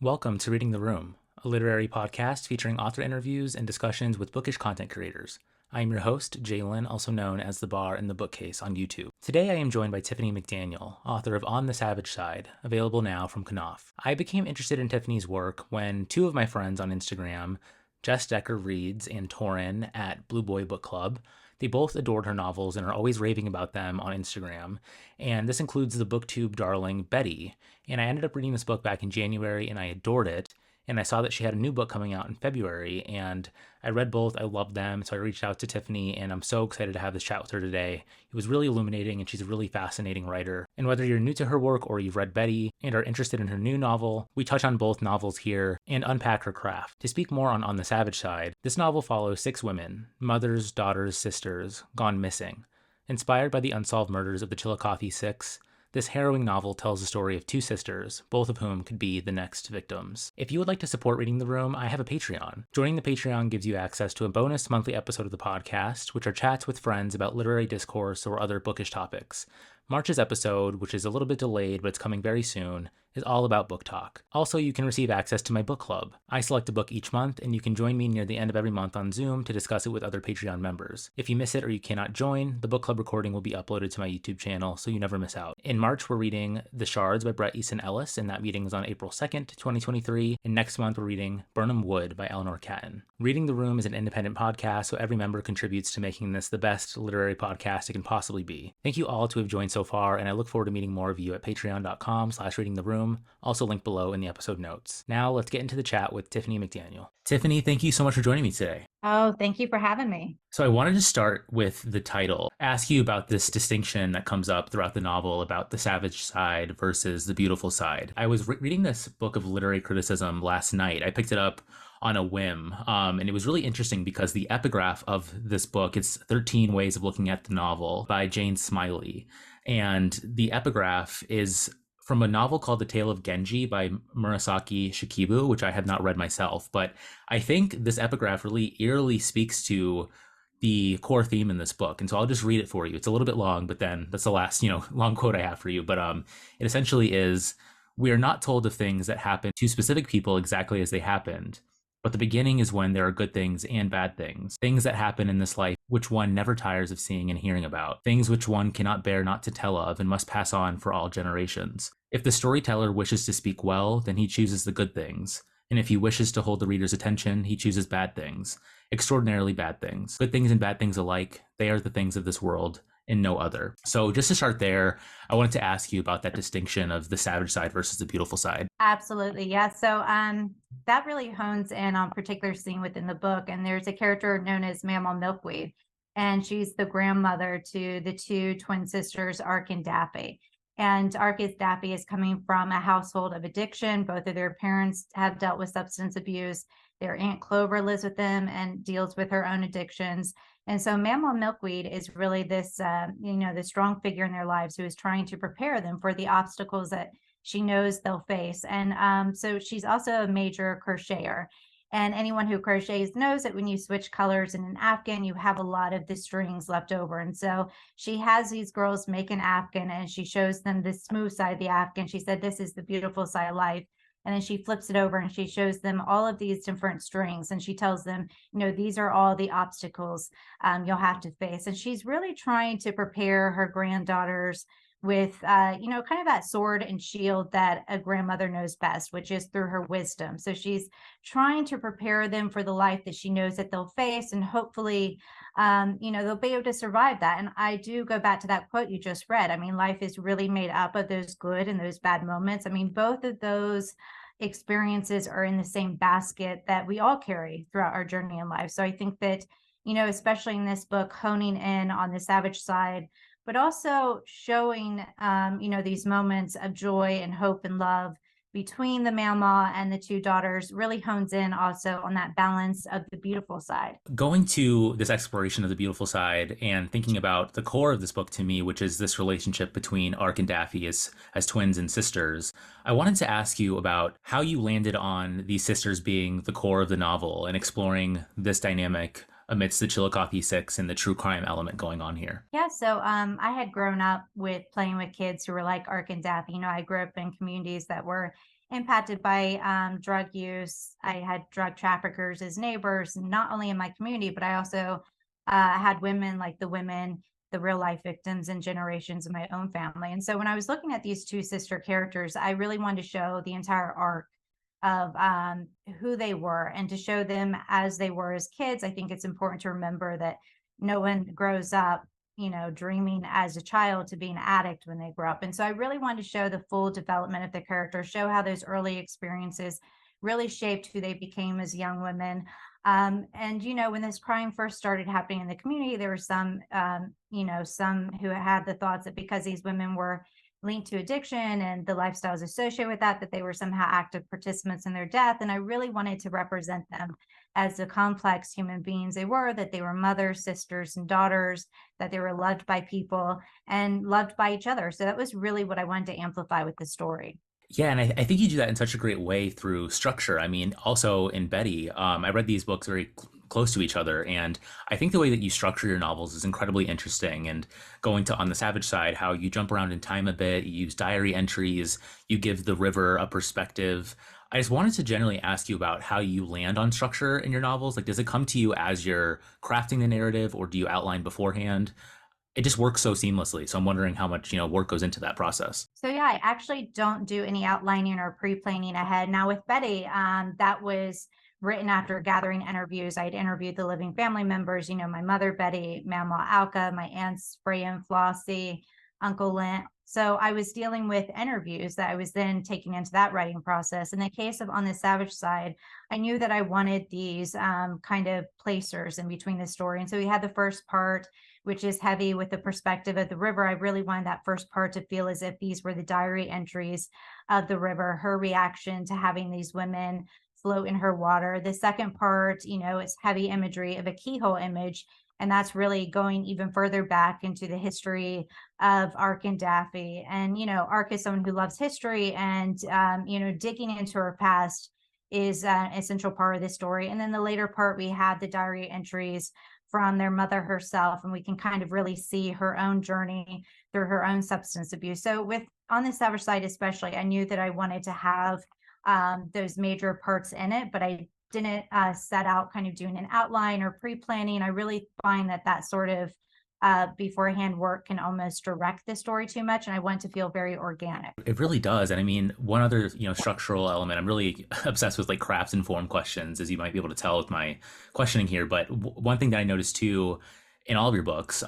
Welcome to Reading the Room, a literary podcast featuring author interviews and discussions with bookish content creators. I am your host, Jalen, also known as The Bar and the Bookcase on YouTube. Today I am joined by Tiffany McDaniel, author of On the Savage Side, available now from Knopf. I became interested in Tiffany's work when two of my friends on Instagram, Jess Decker Reads and Torin at Blue Boy Book Club, they both adored her novels and are always raving about them on Instagram, and this includes the booktube darling Betty. And I ended up reading this book back in January and I adored it. And I saw that she had a new book coming out in February, and I read both. I loved them, so I reached out to Tiffany, and I'm so excited to have this chat with her today. It was really illuminating, and she's a really fascinating writer. And whether you're new to her work or you've read Betty and are interested in her new novel, we touch on both novels here and unpack her craft. To speak more on the Savage Side, this novel follows 6 women, mothers, daughters, sisters, gone missing. Inspired by the unsolved murders of the Chillicothe Six, this harrowing novel tells the story of 2 sisters, both of whom could be the next victims. If you would like to support Reading the Room, I have a Patreon. Joining the Patreon gives you access to a bonus monthly episode of the podcast, which are chats with friends about literary discourse or other bookish topics. March's episode, which is a little bit delayed but it's coming very soon, is all about book talk. Also, you can receive access to my book club. I select a book each month, and you can join me near the end of every month on Zoom to discuss it with other Patreon members. If you miss it or you cannot join, the book club recording will be uploaded to my YouTube channel, so you never miss out. In March, we're reading The Shards by Bret Easton Ellis, and that meeting is on April 2nd, 2023. And next month, we're reading Burnham Wood by Eleanor Catton. Reading the Room is an independent podcast, so every member contributes to making this the best literary podcast it can possibly be. Thank you all to have joined so far, and I look forward to meeting more of you at patreon.com/readingtheroom, also linked below in the episode notes. Now let's get into the chat with Tiffany McDaniel. Tiffany, thank you so much for joining me today. Oh, thank you for having me. So I wanted to start with the title, ask you about this distinction that comes up throughout the novel about the savage side versus the beautiful side. I was reading this book of literary criticism last night. I picked it up on a whim, and it was really interesting because the epigraph of this book, it's 13 Ways of Looking at the Novel by Jane Smiley. And the epigraph is from a novel called The Tale of Genji by Murasaki Shikibu, which I have not read myself. But I think this epigraph really eerily speaks to the core theme in this book. And so I'll just read it for you. It's a little bit long, but then that's the last, long quote I have for you. But it essentially is, we are not told of things that happen to specific people exactly as they happened. But the beginning is when there are good things and bad things that happen in this life which one never tires of seeing and hearing about, things which one cannot bear not to tell of and must pass on for all generations. If the storyteller wishes to speak well, then he chooses the good things. And if he wishes to hold the reader's attention, he chooses bad things, extraordinarily bad things. Good things and bad things alike, they are the things of this world and no other. So just to start there, I wanted to ask you about that distinction of the savage side versus the beautiful side. Absolutely. Yeah. So that really hones in on a particular scene within the book. And there's a character known as Mammal Milkweed, and she's the grandmother to the 2 twin sisters, Ark and Daffy. And Daffy is coming from a household of addiction. Both of their parents have dealt with substance abuse. Their Aunt Clover lives with them and deals with her own addictions. And so Mammal Milkweed is really this, the strong figure in their lives who is trying to prepare them for the obstacles that she knows they'll face. And so she's also a major crocheter. And anyone who crochets knows that when you switch colors in an afghan, you have a lot of the strings left over. And so she has these girls make an afghan, and she shows them the smooth side of the afghan. She said, this is the beautiful side of life. And then she flips it over and she shows them all of these different strings. And she tells them, these are all the obstacles you'll have to face. And she's really trying to prepare her granddaughters with, kind of that sword and shield that a grandmother knows best, which is through her wisdom. So she's trying to prepare them for the life that she knows that they'll face. And hopefully, they'll be able to survive that. And I do go back to that quote you just read. I mean, life is really made up of those good and those bad moments. I mean, both of those experiences are in the same basket that we all carry throughout our journey in life. So I think that, especially in this book, honing in on the savage side, but also showing, these moments of joy and hope and love between the mama and the 2 daughters really hones in also on that balance of the beautiful side. Going to this exploration of the beautiful side and thinking about the core of this book to me, which is this relationship between Ark and Daffy as twins and sisters, I wanted to ask you about how you landed on these sisters being the core of the novel and exploring this dynamic amidst the Chillicothe Six and the true crime element going on here? Yeah, so I had grown up with playing with kids who were like Ark and Daffy. I grew up in communities that were impacted by drug use. I had drug traffickers as neighbors, not only in my community, but I also had women like the real life victims and generations of my own family. And so when I was looking at these two sister characters, I really wanted to show the entire arc of who they were and to show them as they were as kids. I think it's important to remember that no one grows up, dreaming as a child to be an addict when they grow up. And so I really wanted to show the full development of the character, show how those early experiences really shaped who they became as young women. And when this crime first started happening in the community, there were some who had the thoughts that because these women were linked to addiction and the lifestyles associated with that, that they were somehow active participants in their death. And I really wanted to represent them as the complex human beings they were, that they were mothers, sisters, and daughters, that they were loved by people and loved by each other. So that was really what I wanted to amplify with the story. Yeah, and I think you do that in such a great way through structure. I mean, also in Betty, I read these books very close to each other, and I think the way that you structure your novels is incredibly interesting. And going to On the Savage Side, how you jump around in time a bit, you use diary entries, you give the river a perspective. I just wanted to generally ask you about how you land on structure in your novels. Like, does it come to you as you're crafting the narrative, or do you outline beforehand? It just works so seamlessly. So I'm wondering how much, work goes into that process. So yeah, I actually don't do any outlining or pre-planning ahead. Now with Betty, that was written after gathering interviews. I'd interviewed the living family members, my mother Betty, Mama Alka, my aunts Freya and Flossie, Uncle Lent. So I was dealing with interviews that I was then taking into that writing process. In the case of On the Savage Side, I knew that I wanted these kind of placers in between the story. And so we had the first part, which is heavy with the perspective of the river. I really wanted that first part to feel as if these were the diary entries of the river, her reaction to having these women float in her water. The second part, is heavy imagery of a keyhole image. And that's really going even further back into the history of Ark and Daffy. And, Ark is someone who loves history and, digging into her past is an essential part of the story. And then the later part, we had the diary entries from their mother herself, and we can kind of really see her own journey through her own substance abuse. So with On the Savage Side especially, I knew that I wanted to have those major parts in it, but I didn't set out kind of doing an outline or pre-planning. I really find that sort of beforehand work can almost direct the story too much, and I want to feel very organic. It really does. And I mean, one other, structural element, I'm really obsessed with like craft informed questions, as you might be able to tell with my questioning here. But one thing that I noticed too in all of your books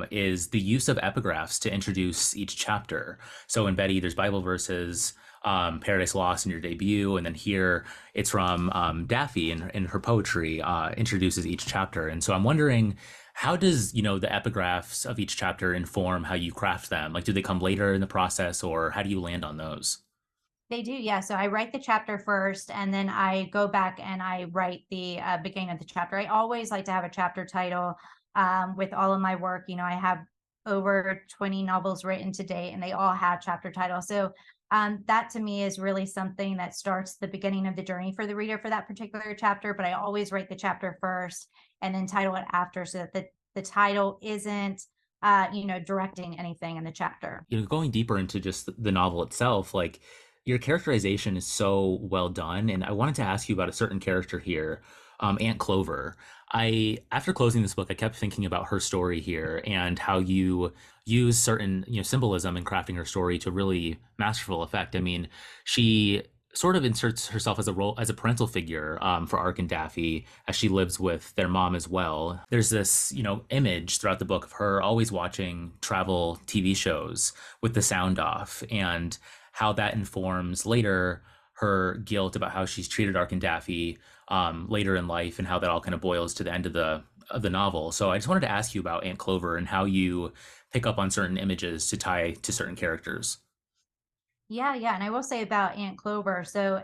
is the use of epigraphs to introduce each chapter. So in Betty, there's Bible verses, Paradise Lost in your debut, and then here it's from Daffy in her poetry introduces each chapter. And so I'm wondering, how does, the epigraphs of each chapter inform how you craft them? Like, do they come later in the process, or how do you land on those? They do, yeah. So I write the chapter first, and then I go back and I write the beginning of the chapter. I always like to have a chapter title with all of my work. I have over 20 novels written to date, and they all have chapter titles. So that to me is really something that starts the beginning of the journey for the reader for that particular chapter. But I always write the chapter first and then title it after, so that the title isn't directing anything in the chapter. Going deeper into just the novel itself, like your characterization is so well done. And I wanted to ask you about a certain character here, Aunt Clover. After closing this book, I kept thinking about her story here and how you use certain, symbolism in crafting her story to really masterful effect. I mean, she sort of inserts herself as a parental figure for Ark and Daffy as she lives with their mom as well. There's this, image throughout the book of her always watching travel TV shows with the sound off, and how that informs later her guilt about how she's treated Ark and Daffy later in life, and how that all kind of boils to the end of the novel. So I just wanted to ask you about Aunt Clover and how you pick up on certain images to tie to certain characters. Yeah, yeah. And I will say about Aunt Clover. So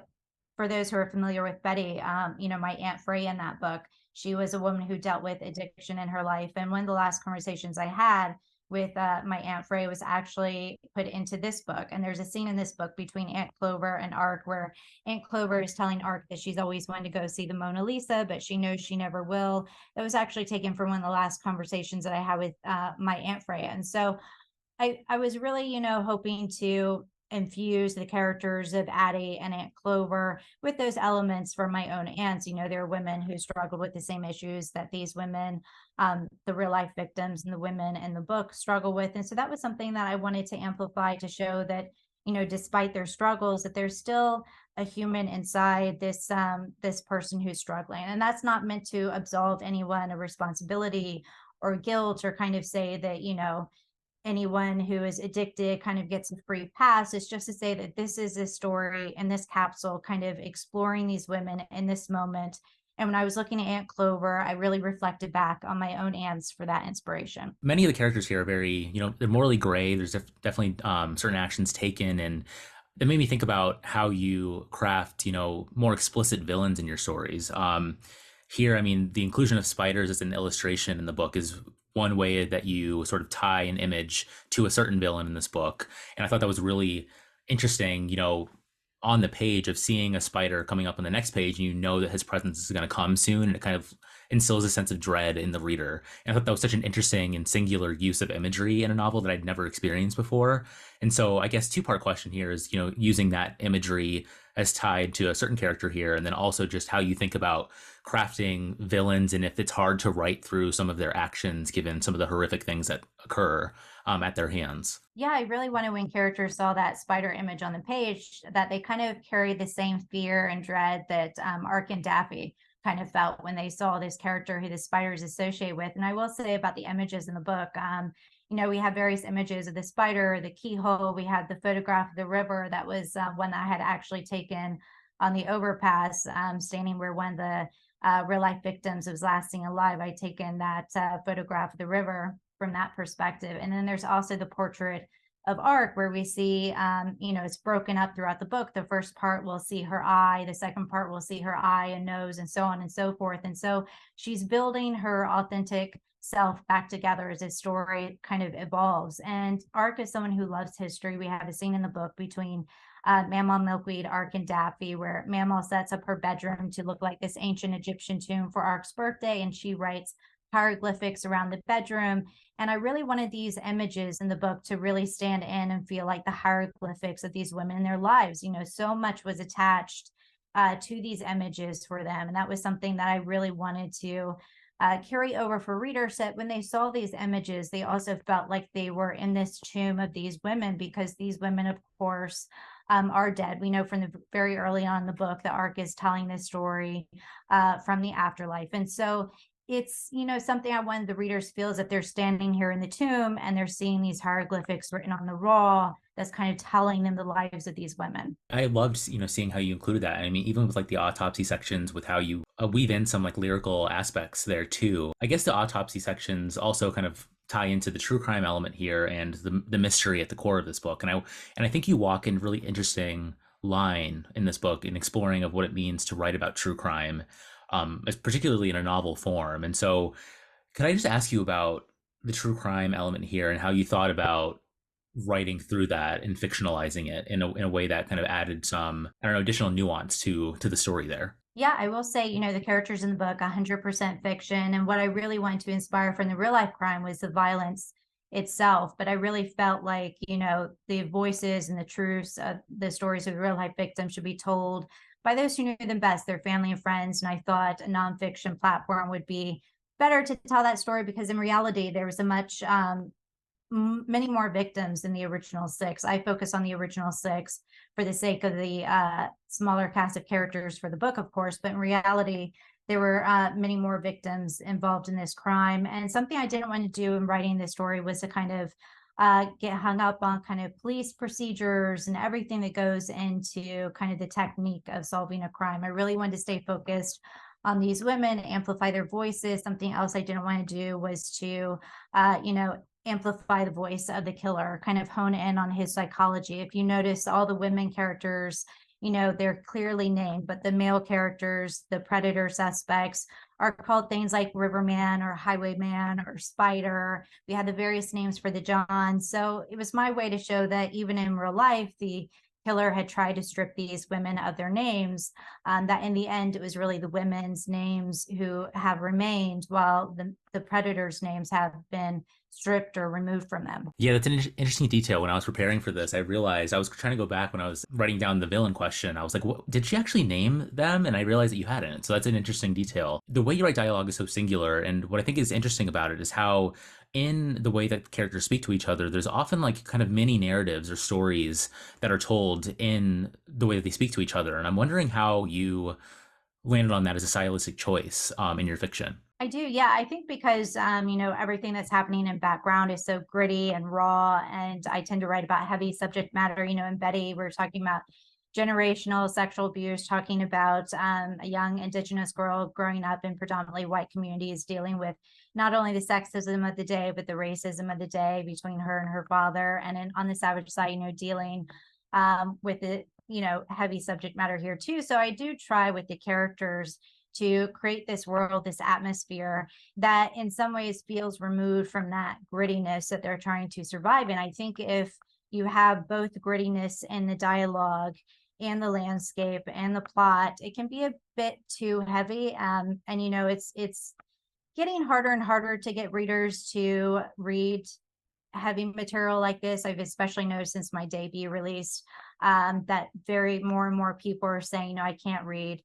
for those who are familiar with Betty, my Aunt Freya in that book, she was a woman who dealt with addiction in her life. And one of the last conversations I had with my Aunt Freya was actually put into this book. And there's a scene in this book between Aunt Clover and Ark where Aunt Clover is telling Ark that she's always wanted to go see the Mona Lisa, but she knows she never will. That was actually taken from one of the last conversations that I had with my Aunt Freya. And so I was really, hoping to infuse the characters of Addie and Aunt Clover with those elements from my own aunts. There are women who struggled with the same issues that these women, the real life victims and the women in the book, struggle with. And so that was something that I wanted to amplify, to show that, despite their struggles, that there's still a human inside this person who's struggling. And that's not meant to absolve anyone of responsibility or guilt, or kind of say that, anyone who is addicted kind of gets a free pass. It's just to say that this is a story in this capsule, kind of exploring these women in this moment. And when I was looking at Aunt Clover, I really reflected back on my own aunts for that inspiration. Many of the characters here are very, they're morally gray. There's definitely certain actions taken, and it made me think about how you craft, more explicit villains in your stories. Here, I mean, the inclusion of spiders as an illustration in the book is one way that you sort of tie an image to a certain villain in this book. And I thought that was really interesting, on the page, of seeing a spider coming up on the next page, and that his presence is going to come soon, and it kind of instills a sense of dread in the reader. And I thought that was such an interesting and singular use of imagery in a novel that I'd never experienced before. And so I guess two-part question here is, using that imagery as tied to a certain character here, and then also just how you think about crafting villains, and if it's hard to write through some of their actions given some of the horrific things that occur at their hands. Yeah, I really wanted, when characters saw that spider image on the page, that they kind of carry the same fear and dread that Ark and Daffy kind of felt when they saw this character who the spiders associate with. And I will say about the images in the book, we have various images of the spider, the keyhole. We had the photograph of the river. That was one that I had actually taken on the overpass, standing where one of the real life victims was last seen alive. I'd taken that photograph of the river from that perspective. And then there's also the portrait of Ark, where we see, it's broken up throughout the book. The first part we'll see her eye, the second part we'll see her eye and nose, and so on and so forth. And so she's building her authentic self back together as his story kind of evolves. And Ark is someone who loves history. We have a scene in the book between Mammal Milkweed, Ark, and Daffy, where Mammal sets up her bedroom to look like this ancient Egyptian tomb for Ark's birthday, and she writes hieroglyphics around the bedroom. And I really wanted these images in the book to really stand in and feel like the hieroglyphics of these women in their lives. So much was attached to these images for them. And that was something that I really wanted to carry over for readers, that when they saw these images, they also felt like they were in this tomb of these women, because these women, of course, are dead. We know from the very early on in the book that Ark is telling this story from the afterlife. And so it's, something I wanted the readers feel is that they're standing here in the tomb and they're seeing these hieroglyphics written on the wall that's kind of telling them the lives of these women. I loved, seeing how you included that. I mean, even with like the autopsy sections, with how you weave in some like lyrical aspects there too. I guess the autopsy sections also kind of tie into the true crime element here and the mystery at the core of this book. And I think you walk in really interesting line in this book in exploring of what it means to write about true crime, particularly in a novel form. And so could I just ask you about the true crime element here and how you thought about writing through that and fictionalizing it in a way that kind of added some, additional nuance to the story there? Yeah, I will say, the characters in the book, 100% fiction. And what I really wanted to inspire from the real life crime was the violence itself. But I really felt like, the voices and the truths of the stories of the real life victims should be told by those who knew them best, their family and friends. And I thought a nonfiction platform would be better to tell that story, because in reality, there was many more victims than the original 6. I focus on the original 6 for the sake of the smaller cast of characters for the book, of course, but in reality, there were many more victims involved in this crime. And something I didn't want to do in writing this story was to kind of get hung up on kind of police procedures and everything that goes into kind of the technique of solving a crime. I really wanted to stay focused on these women, amplify their voices. Something else I didn't want to do was to, amplify the voice of the killer, kind of hone in on his psychology. If you notice, all the women characters, they're clearly named, but the male characters, the predator suspects, are called things like Riverman or Highwayman or Spider. We had the various names for the Johns. So it was my way to show that even in real life, the killer had tried to strip these women of their names, that in the end, it was really the women's names who have remained, while the predators' names have been stripped or removed from them. Yeah, that's an interesting detail. When I was preparing for this, I realized I was trying to go back when I was writing down the villain question. I was like, what, did she actually name them? And I realized that you hadn't. So that's an interesting detail. The way you write dialogue is so singular. And what I think is interesting about it is how, in the way that characters speak to each other, there's often like kind of mini narratives or stories that are told in the way that they speak to each other. And I'm wondering how you landed on that as a stylistic choice in your fiction. I do, yeah. I think because everything that's happening in background is so gritty and raw, and I tend to write about heavy subject matter. In Betty, we're talking about generational sexual abuse, talking about a young Indigenous girl growing up in predominantly white communities, dealing with not only the sexism of the day, but the racism of the day between her and her father. And then on the Savage side, dealing with the heavy subject matter here too. So I do try with the characters to create this world, this atmosphere that in some ways feels removed from that grittiness that they're trying to survive in. I think if you have both grittiness in the dialogue and the landscape and the plot, it can be a bit too heavy. And it's getting harder and harder to get readers to read heavy material like this. I've especially noticed since my debut release that more and more people are saying, I can't read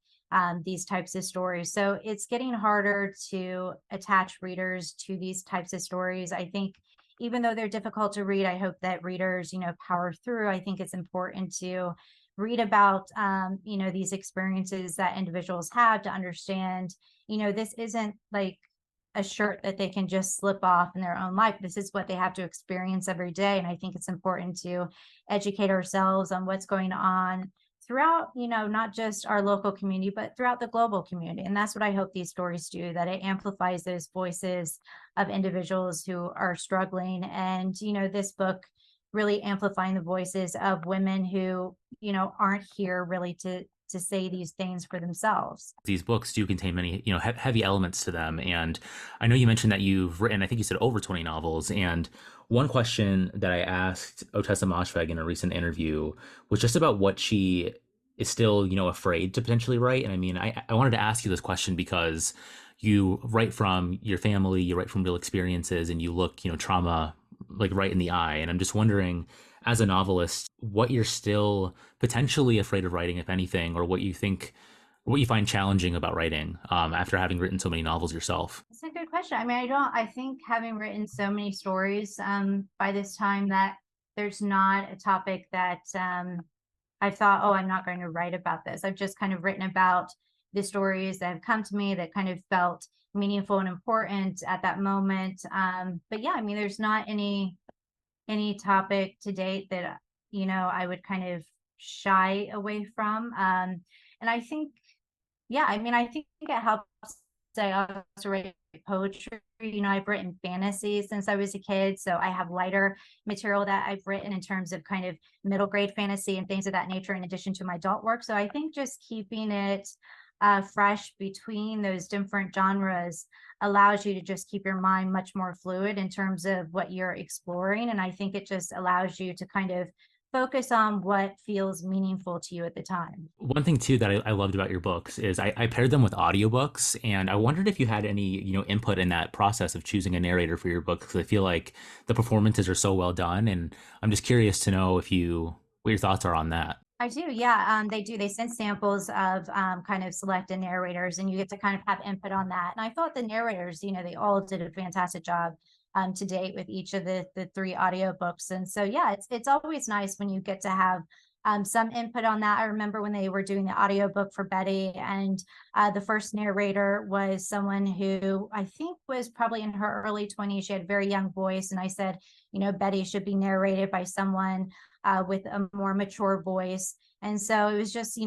these types of stories. So it's getting harder to attach readers to these types of stories. I think even though they're difficult to read, I hope that readers, power through. I think it's important to read about, these experiences that individuals have to understand, this isn't like a shirt that they can just slip off in their own life. This is what they have to experience every day. And I think it's important to educate ourselves on what's going on throughout, not just our local community, but throughout the global community. And that's what I hope these stories do, that it amplifies those voices of individuals who are struggling. And, this book really amplifying the voices of women who, aren't here really to say these things for themselves. These books do contain many, heavy elements to them. And I know you mentioned that you've written, I think you said over 20 novels. And one question that I asked Otessa Moshfegh in a recent interview was just about what she is still, afraid to potentially write. And I mean, I wanted to ask you this question because you write from your family, you write from real experiences, and you look, trauma like right in the eye. And I'm just wondering, as a novelist, what you're still potentially afraid of writing, if anything, or what you find challenging about writing after having written so many novels yourself. That's a good question. I mean, I think having written so many stories by this time that there's not a topic that I thought, oh, I'm not going to write about this. I've just kind of written about the stories that have come to me that kind of felt meaningful and important at that moment. But yeah, I mean, there's not any topic to date that I would kind of shy away from. And I think, yeah, I mean, I think it helps. I also write poetry. I've written fantasy since I was a kid, so I have lighter material that I've written in terms of kind of middle grade fantasy and things of that nature, in addition to my adult work. So I think just keeping it fresh between those different genres allows you to just keep your mind much more fluid in terms of what you're exploring. And I think it just allows you to kind of focus on what feels meaningful to you at the time. One thing too that I loved about your books is I paired them with audiobooks, and I wondered if you had any, input in that process of choosing a narrator for your book, because I feel like the performances are so well done, and I'm just curious to know what your thoughts are on that. I do, yeah. They do. They send samples of kind of selected narrators, and you get to kind of have input on that. And I thought the narrators, they all did a fantastic job to date with each of the three audiobooks. And so, yeah, it's always nice when you get to have some input on that. I remember when they were doing the audiobook for Betty, and the first narrator was someone who I think was probably in her early 20s. She had a very young voice. And I said, Betty should be narrated by someone with a more mature voice. And so it was just,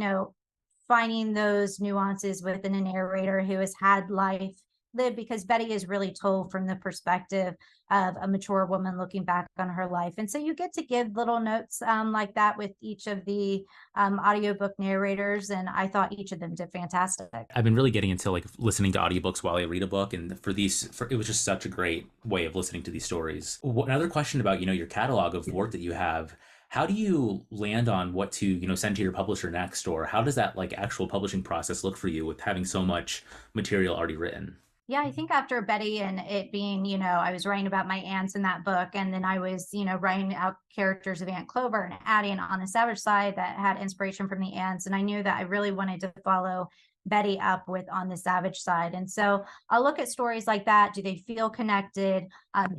finding those nuances within a narrator who has had life lived, because Betty is really told from the perspective of a mature woman looking back on her life. And so you get to give little notes like that with each of the audiobook narrators. And I thought each of them did fantastic. I've been really getting into like listening to audiobooks while I read a book. And it was just such a great way of listening to these stories. Another question about, your catalog of work that you have. How do you land on what to, send to your publisher next? Or how does that like actual publishing process look for you with having so much material already written? Yeah, I think after Betty and it being, I was writing about my aunts in that book, and then I was, writing out characters of Aunt Clover and Addie and on the Savage side that had inspiration from the aunts. And I knew that I really wanted to follow Betty up with on the Savage side. And so I'll look at stories like that. Do they feel connected?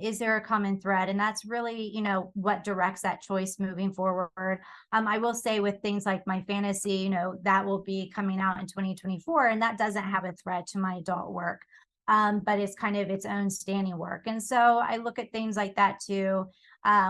Is there a common thread? And that's really, what directs that choice moving forward. I will say with things like my fantasy, that will be coming out in 2024, and that doesn't have a thread to my adult work. But it's kind of its own standing work. And so I look at things like that too,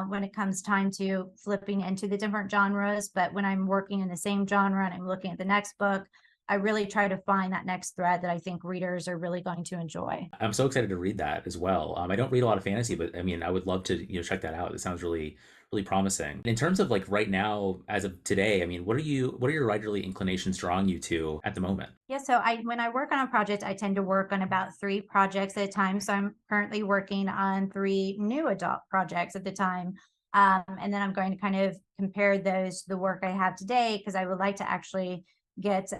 when it comes time to flipping into the different genres. But when I'm working in the same genre and I'm looking at the next book, I really try to find that next thread that I think readers are really going to enjoy. I'm so excited to read that as well. I don't read a lot of fantasy, but I mean, I would love to, check that out. It sounds really, really promising. In terms of like right now, as of today, I mean, what are your writerly inclinations drawing you to at the moment? Yeah, so when I work on a project, I tend to work on about 3 projects at a time. So I'm currently working on 3 new adult projects at the time. And then I'm going to kind of compare those to the work I have today, because I would like to actually get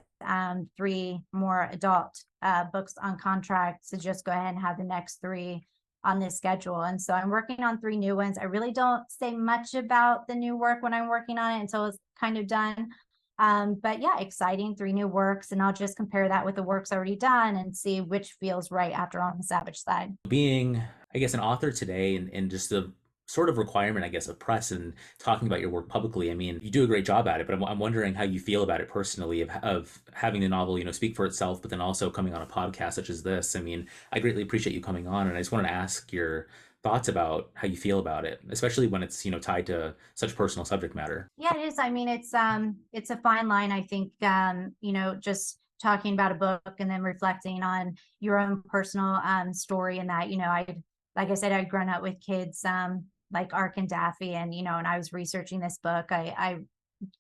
3 more adult books on contract to just go ahead and have the next 3 on this schedule. And so I'm working on 3 new ones. I really don't say much about the new work when I'm working on it until it's kind of done. But yeah, exciting 3 new works, and I'll just compare that with the works already done and see which feels right after on the Savage side. Being, I guess, an author today and just the sort of requirement, I guess, of press and talking about your work publicly. I mean, you do a great job at it, but I'm wondering how you feel about it personally of having the novel, speak for itself, but then also coming on a podcast such as this. I mean, I greatly appreciate you coming on, and I just wanted to ask your thoughts about how you feel about it, especially when it's, tied to such personal subject matter. Yeah, it is. I mean, it's a fine line, I think, just talking about a book and then reflecting on your own personal story, and that, like I said, I'd grown up with kids like Ark and Daffy, and and I was researching this book. I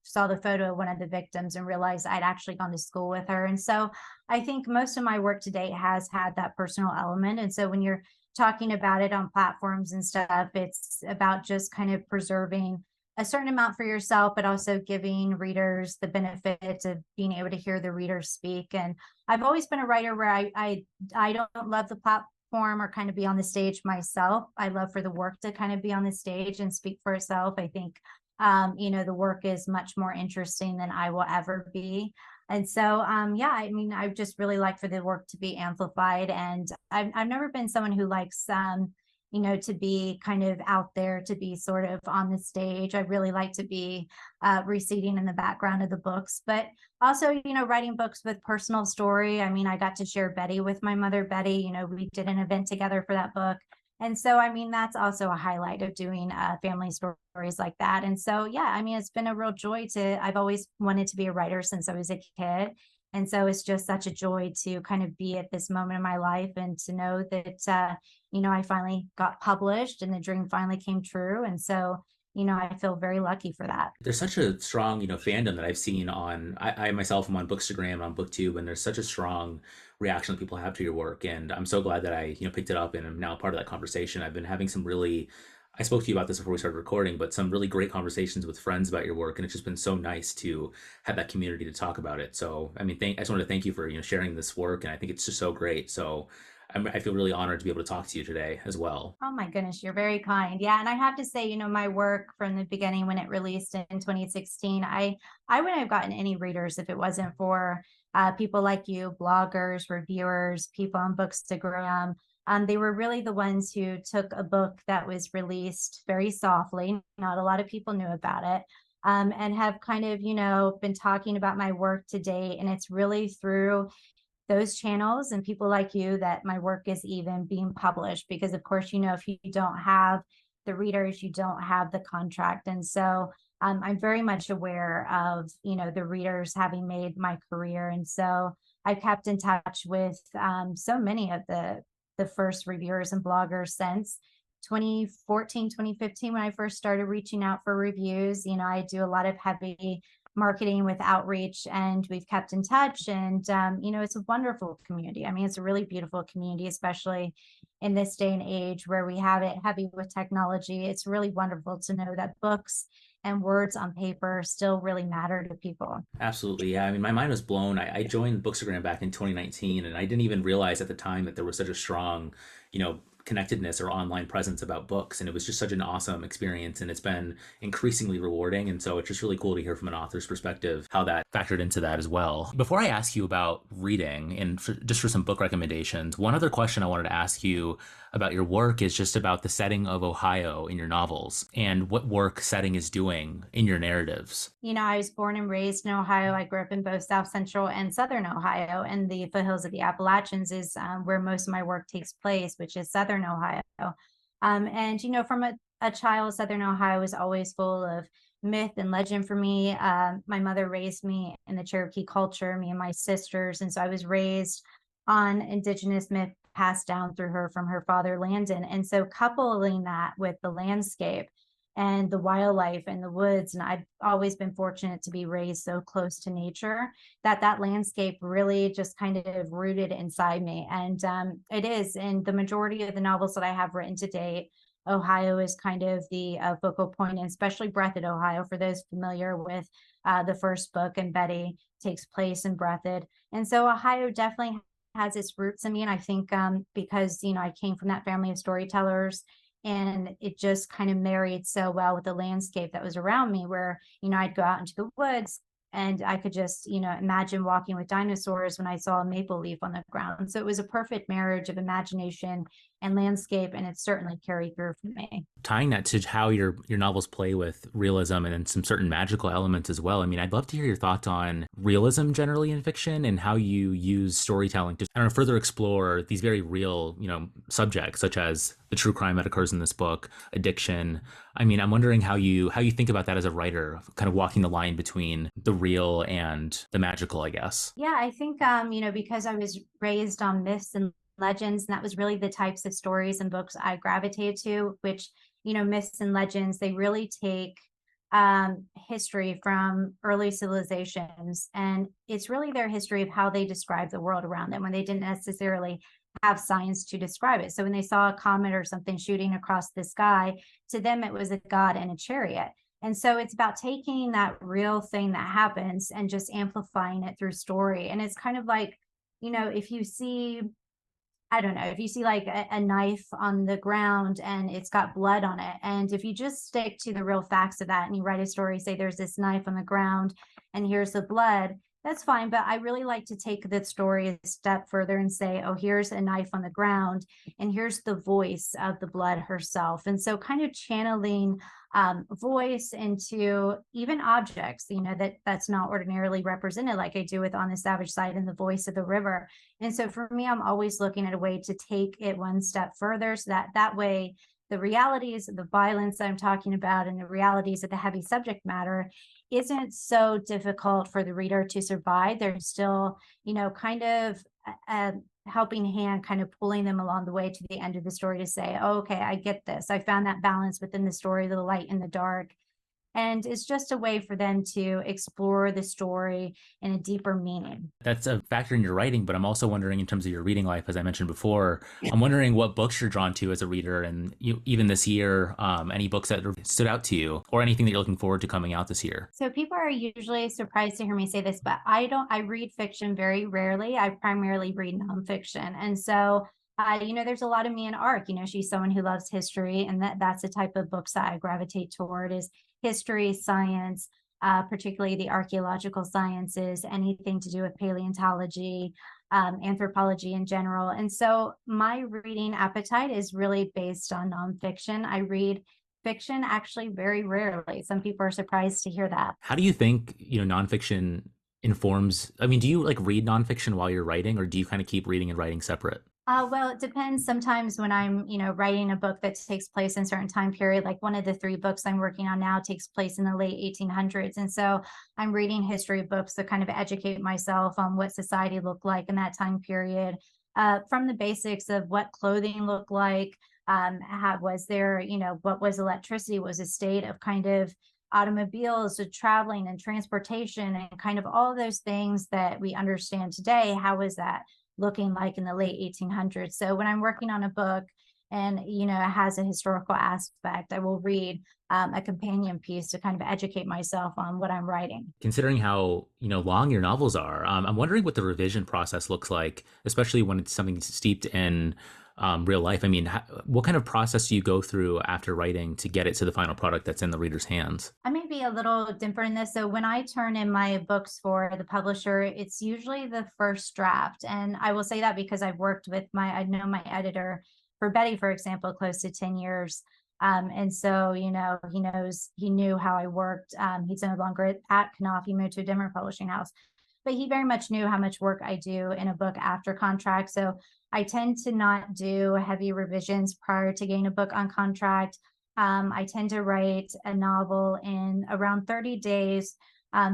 saw the photo of one of the victims and realized I'd actually gone to school with her. And so I think most of my work to date has had that personal element. And so when you're talking about it on platforms and stuff, it's about just kind of preserving a certain amount for yourself, but also giving readers the benefit of being able to hear the readers speak. And I've always been a writer where I don't love the platform or kind of be on the stage myself. I love for the work to kind of be on the stage and speak for itself. I think the work is much more interesting than I will ever be. And so, yeah, I mean, I just really like for the work to be amplified. And I've never been someone who likes, to be kind of out there, to be sort of on the stage. I really like to be receding in the background of the books, but also, writing books with personal story. I mean, I got to share Betty with my mother, Betty. We did an event together for that book. And so, I mean, that's also a highlight of doing family stories like that. And so, yeah, I mean, it's been a real joy I've always wanted to be a writer since I was a kid. And so it's just such a joy to kind of be at this moment in my life and to know that, I finally got published and the dream finally came true. And so, I feel very lucky for that. There's such a strong, fandom that I've seen on, I myself am on Bookstagram, on BookTube, and there's such a strong reaction that people have to your work. And I'm so glad that I, picked it up and am now part of that conversation. I've been having some really, I spoke to you about this before we started recording, but some really great conversations with friends about your work. And it's just been so nice to have that community to talk about it. So, I mean, I just wanted to thank you for, sharing this work. And I think it's just so great. So I feel really honored to be able to talk to you today as well. Oh my goodness, you're very kind. Yeah, and I have to say, my work from the beginning when it released in 2016, I wouldn't have gotten any readers if it wasn't for people like you, bloggers, reviewers, people on Bookstagram. They were really the ones who took a book that was released very softly. Not a lot of people knew about it. And have kind of, been talking about my work to date. And it's really through those channels and people like you that my work is even being published, because of course, if you don't have the readers, you don't have the contract. And so I'm very much aware of the readers having made my career. And so I've kept in touch with so many of the first reviewers and bloggers since 2014, 2015, when I first started reaching out for reviews. I do a lot of heavy marketing with outreach, and we've kept in touch. And it's a wonderful community. I mean, it's a really beautiful community, especially in this day and age where we have it heavy with technology. It's really wonderful to know that books and words on paper still really matter to people. Absolutely. Yeah. I mean, my mind was blown. I joined Bookstagram back in 2019, and I didn't even realize at the time that there was such a strong, connectedness or online presence about books. And it was just such an awesome experience. And it's been increasingly rewarding. And so it's just really cool to hear from an author's perspective how that factored into that as well. Before I ask you about reading and just for some book recommendations, one other question I wanted to ask you about your work is just about the setting of Ohio in your novels and what work setting is doing in your narratives. I was born and raised in Ohio. I grew up in both South Central and Southern Ohio, and the foothills of the Appalachians is where most of my work takes place, which is Southern Ohio. And, from a child, Southern Ohio was always full of myth and legend for me. My mother raised me in the Cherokee culture, me and my sisters. And so I was raised on indigenous myth passed down through her from her father, Landon. And so coupling that with the landscape and the wildlife and the woods, and I've always been fortunate to be raised so close to nature that landscape really just kind of rooted inside me. And it is in the majority of the novels that I have written to date. Ohio is kind of the focal point, and especially Breathed, Ohio, for those familiar with the first book, and Betty takes place in Breathed. And so Ohio definitely has its roots in me. And I think because, I came from that family of storytellers, and it just kind of married so well with the landscape that was around me, where, I'd go out into the woods and I could just, imagine walking with dinosaurs when I saw a maple leaf on the ground. So it was a perfect marriage of imagination and landscape, and it certainly carried through for me. Tying that to how your novels play with realism and then some certain magical elements as well. I mean, I'd love to hear your thoughts on realism generally in fiction and how you use storytelling to, I don't know, further explore these very real, subjects such as the true crime that occurs in this book, addiction. I mean, I'm wondering how you think about that as a writer, kind of walking the line between the real and the magical, I guess. Yeah, I think because I was raised on myths and legends, and that was really the types of stories and books I gravitated to, which, myths and legends, they really take history from early civilizations, and it's really their history of how they describe the world around them when they didn't necessarily have science to describe it. So when they saw a comet or something shooting across the sky, to them it was a god in a chariot. And so it's about taking that real thing that happens and just amplifying it through story. And it's kind of like, if you see, I don't know, if you see like a knife on the ground and it's got blood on it, and if you just stick to the real facts of that and you write a story, say there's this knife on the ground and here's the blood, that's fine. But I really like to take the story a step further and say, oh, here's a knife on the ground and here's the voice of the blood herself. And so kind of channeling voice into even objects, that's not ordinarily represented, like I do with On the Savage Side and the voice of the river. And so for me, I'm always looking at a way to take it one step further, so that way the realities of the violence that I'm talking about and the realities of the heavy subject matter isn't so difficult for the reader to survive. There's still, kind of a helping hand, kind of pulling them along the way to the end of the story to say, oh, okay, I get this. I found that balance within the story, the light and the dark. And it's just a way for them to explore the story in a deeper meaning. That's a factor in your writing, but I'm also wondering in terms of your reading life, as I mentioned before, I'm wondering what books you're drawn to as a reader, and even this year, any books that stood out to you or anything that you're looking forward to coming out this year. So people are usually surprised to hear me say this, but I read fiction very rarely. I primarily read nonfiction. And so there's a lot of me in Arc. She's someone who loves history, and that's the type of books that I gravitate toward is history, science, particularly the archaeological sciences, anything to do with paleontology, anthropology in general. And so my reading appetite is really based on nonfiction. I read fiction actually very rarely. Some people are surprised to hear that. How do you think, nonfiction informs, I mean, do you like read nonfiction while you're writing, or do you kind of keep reading and writing separate? Well, it depends. Sometimes when I'm, writing a book that takes place in a certain time period, like one of the 3 books I'm working on now takes place in the late 1800s. And so I'm reading history books to kind of educate myself on what society looked like in that time period, from the basics of what clothing looked like, how was there, what was electricity, was a state of kind of automobiles to traveling and transportation and kind of all those things that we understand today. How was that looking like in the late 1800s? So when I'm working on a book, and it has a historical aspect, I will read a companion piece to kind of educate myself on what I'm writing. Considering how, long your novels are, I'm wondering what the revision process looks like, especially when it's something steeped in real life. I mean, what kind of process do you go through after writing to get it to the final product that's in the reader's hands? I may be a little different in this. So when I turn in my books for the publisher, it's usually the first draft. And I will say that because I know my editor for Betty, for example, close to 10 years. And so, he knew how I worked. He's no longer at Knopf. He moved to a different publishing house, but he very much knew how much work I do in a book after contract. So I tend to not do heavy revisions prior to getting a book on contract. I tend to write a novel in around 30 days,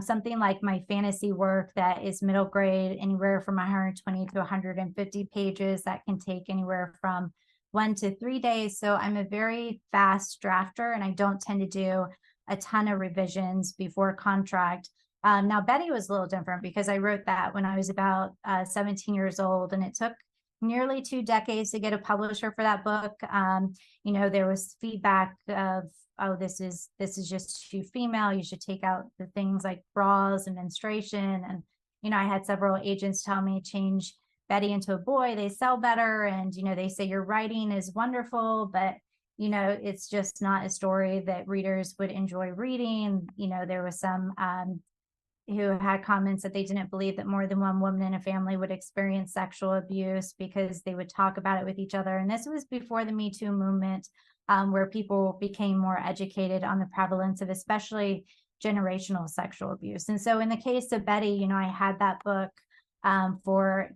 something like my fantasy work that is middle grade, anywhere from 120 to 150 pages. That can take anywhere from 1 to 3 days. So I'm a very fast drafter, and I don't tend to do a ton of revisions before contract. Now, Betty was a little different because I wrote that when I was about 17 years old, and it took nearly 2 decades to get a publisher for that book. There was feedback of, oh, this is just too female. You should take out the things like bras and menstruation. And, I had several agents tell me change Betty into a boy, they sell better. And, they say your writing is wonderful, but it's just not a story that readers would enjoy reading. There was some who had comments that they didn't believe that more than one woman in a family would experience sexual abuse because they would talk about it with each other. And this was before the Me Too movement, where people became more educated on the prevalence of especially generational sexual abuse. And so in the case of Betty, I had that book for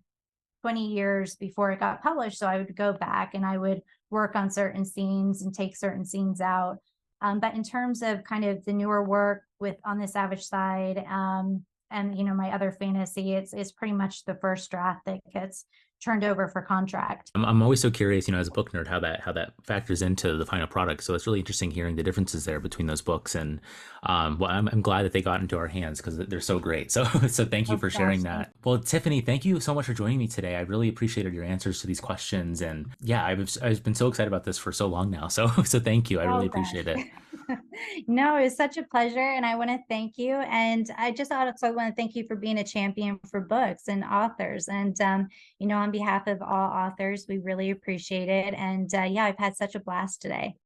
20 years before it got published. So I would go back and I would work on certain scenes and take certain scenes out. But in terms of kind of the newer work with On the Savage Side, and my other fantasy, it's pretty much the first draft that gets turned over for contract. I'm always so curious, as a book nerd, how that factors into the final product. So it's really interesting hearing the differences there between those books. And well, I'm glad that they got into our hands because they're so great. So so thank you Oh for gosh, sharing that. Well, Tiffany, thank you so much for joining me today. I really appreciated your answers to these questions. And yeah, I've been so excited about this for so long now. So so thank you. I really oh appreciate it. gosh. No, it was such a pleasure, and I want to thank you. And I just also want to thank you for being a champion for books and authors. And on behalf of all authors, we really appreciate it. And yeah, I've had such a blast today.